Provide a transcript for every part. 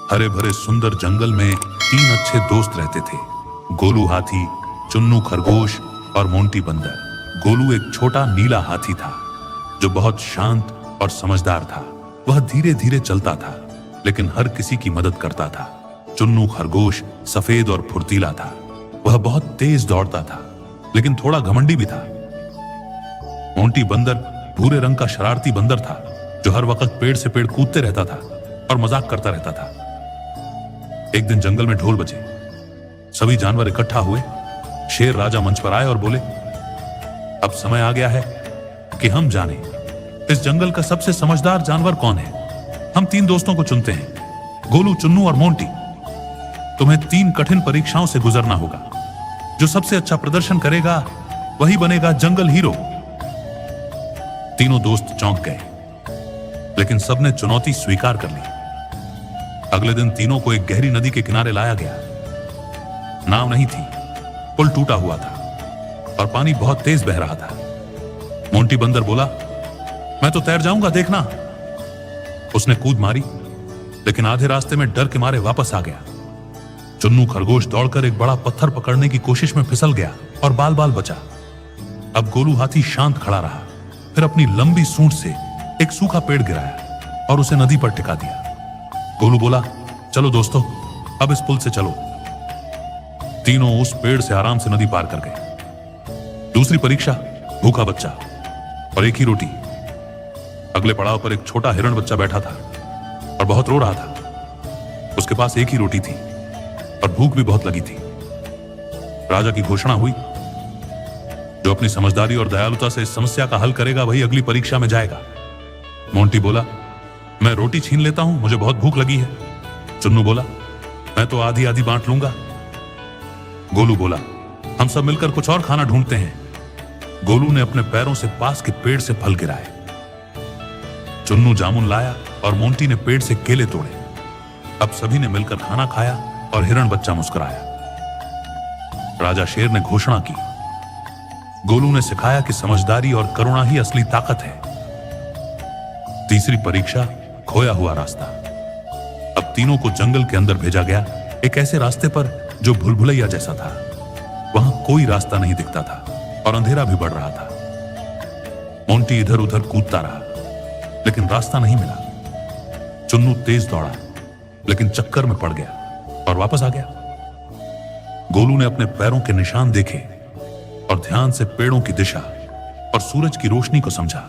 हरे भरे सुंदर जंगल में 3 अच्छे दोस्त रहते थे, गोलू हाथी, चुन्नू खरगोश और मोंटी बंदर। गोलू एक छोटा नीला हाथी था जो बहुत शांत और समझदार था। वह धीरे धीरे चलता था लेकिन हर किसी की मदद करता था। चुन्नू खरगोश सफेद और फुर्तीला था। वह बहुत तेज दौड़ता था लेकिन थोड़ा घमंडी भी था। मोंटी बंदर भूरे रंग का शरारती बंदर था जो हर वक्त पेड़ से पेड़ कूदते रहता था और मजाक करता रहता था। एक दिन जंगल में ढोल बजे, सभी जानवर इकट्ठा हुए। शेर राजा मंच पर आए और बोले, अब समय आ गया है कि हम जानें इस जंगल का सबसे समझदार जानवर कौन है। हम 3 दोस्तों को चुनते हैं, गोलू, चुन्नू और मोंटी। तुम्हें 3 कठिन परीक्षाओं से गुजरना होगा। जो सबसे अच्छा प्रदर्शन करेगा वही बनेगा जंगल हीरो। तीनों दोस्त चौंक गए लेकिन सबने चुनौती स्वीकार कर ली। अगले दिन तीनों को एक गहरी नदी के किनारे लाया गया। नाव नहीं थी, पुल टूटा हुआ था और पानी बहुत तेज बह रहा था। मोंटी बंदर बोला, मैं तो तैर जाऊंगा, देखना। उसने कूद मारी लेकिन आधे रास्ते में डर के मारे वापस आ गया। चुन्नू खरगोश दौड़कर एक बड़ा पत्थर पकड़ने की कोशिश में फिसल गया और बाल बाल बचा। अब गोलू हाथी शांत खड़ा रहा, फिर अपनी लंबी सूंड से एक सूखा पेड़ गिराया और उसे नदी पर टिका दिया। गोलू बोला, चलो दोस्तों, अब इस पुल से चलो। तीनों उस पेड़ से आराम से नदी पार कर गए। दूसरी परीक्षा, भूखा बच्चा और एक ही रोटी। अगले पड़ाव पर एक छोटा हिरण बच्चा बैठा था और बहुत रो रहा था। उसके पास एक ही रोटी थी और भूख भी बहुत लगी थी। राजा की घोषणा हुई, जो अपनी समझदारी और दयालुता से इस समस्या का हल करेगा वही अगली परीक्षा में जाएगा। मोंटी बोला, मैं रोटी छीन लेता हूं, मुझे बहुत भूख लगी है। चुन्नू बोला, मैं तो आधी आधी बांट लूंगा। गोलू बोला, हम सब मिलकर कुछ और खाना ढूंढते हैं। गोलू ने अपने पैरों से पास के पेड़ से फल गिराए। चुन्नू जामुन लाया और मोंटी ने पेड़ से केले तोड़े। अब सभी ने मिलकर खाना खाया और हिरण बच्चा मुस्कुराया। राजा शेर ने घोषणा की, गोलू ने सिखाया कि समझदारी और करुणा ही असली ताकत है। तीसरी परीक्षा, खोया हुआ रास्ता। अब तीनों को जंगल के अंदर भेजा गया, एक ऐसे रास्ते पर जो भूलभुलैया जैसा था। वहां कोई रास्ता नहीं दिखता था और अंधेरा भी बढ़ रहा था। मोंटी इधर उधर कूदता रहा लेकिन रास्ता नहीं मिला। चुन्नू तेज दौड़ा लेकिन चक्कर में पड़ गया और वापस आ गया। गोलू ने अपने पैरों के निशान देखे और ध्यान से पेड़ों की दिशा और सूरज की रोशनी को समझा।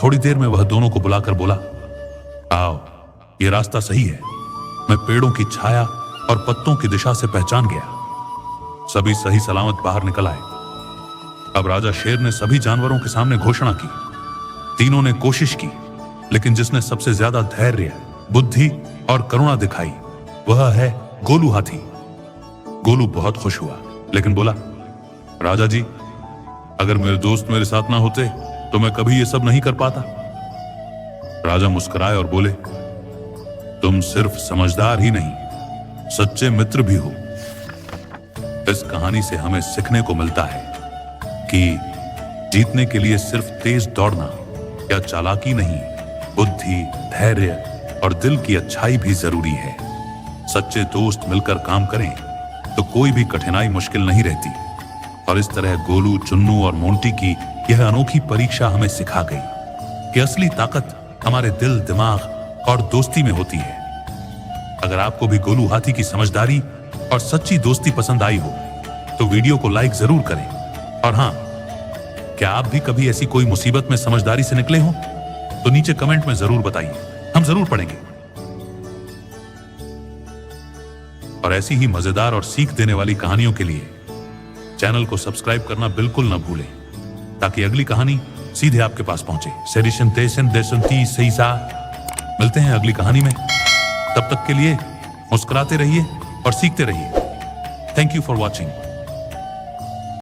थोड़ी देर में वह दोनों को बुलाकर बोला, आओ, यह रास्ता सही है। मैं पेड़ों की छाया और पत्तों की दिशा से पहचान गया। सभी सही सलामत बाहर निकल आए। अब राजा शेर ने सभी जानवरों के सामने घोषणा की। तीनों ने कोशिश की लेकिन जिसने सबसे ज्यादा धैर्य, बुद्धि और करुणा दिखाई वह है गोलू हाथी। गोलू बहुत खुश हुआ लेकिन बोला, राजा जी, अगर मेरे दोस्त मेरे साथ ना होते तो मैं कभी ये सब नहीं कर पाता। राजा मुस्कुराए और बोले, तुम सिर्फ समझदार ही नहीं, सच्चे मित्र भी हो। इस कहानी से हमें सीखने को मिलता है कि जीतने के लिए सिर्फ तेज दौड़ना या चालाकी नहीं, बुद्धि, धैर्य और दिल की अच्छाई भी जरूरी है। सच्चे दोस्त मिलकर काम करें तो कोई भी कठिनाई मुश्किल नहीं रहती। और इस तरह गोलू, चुन्नू और मोंटी की यह अनोखी परीक्षा हमें सिखा गई कि असली ताकत हमारे दिल, दिमाग और दोस्ती में होती है। अगर आपको भी गोलू हाथी की समझदारी और सच्ची दोस्ती पसंद आई हो तो वीडियो को लाइक जरूर करें। और हां, क्या आप भी कभी ऐसी कोई मुसीबत में समझदारी से निकले हो तो नीचे कमेंट में जरूर बताइए, हम जरूर पढ़ेंगे। और ऐसी ही मजेदार और सीख देने वाली कहानियों के लिए चैनल को सब्सक्राइब करना बिल्कुल न भूलें ताकि अगली कहानी सीधे आपके पास पहुंचे। मिलते हैं अगली कहानी में। तब तक के लिए मुस्कुराते रहिए और सीखते रहिए। Thank you for watching.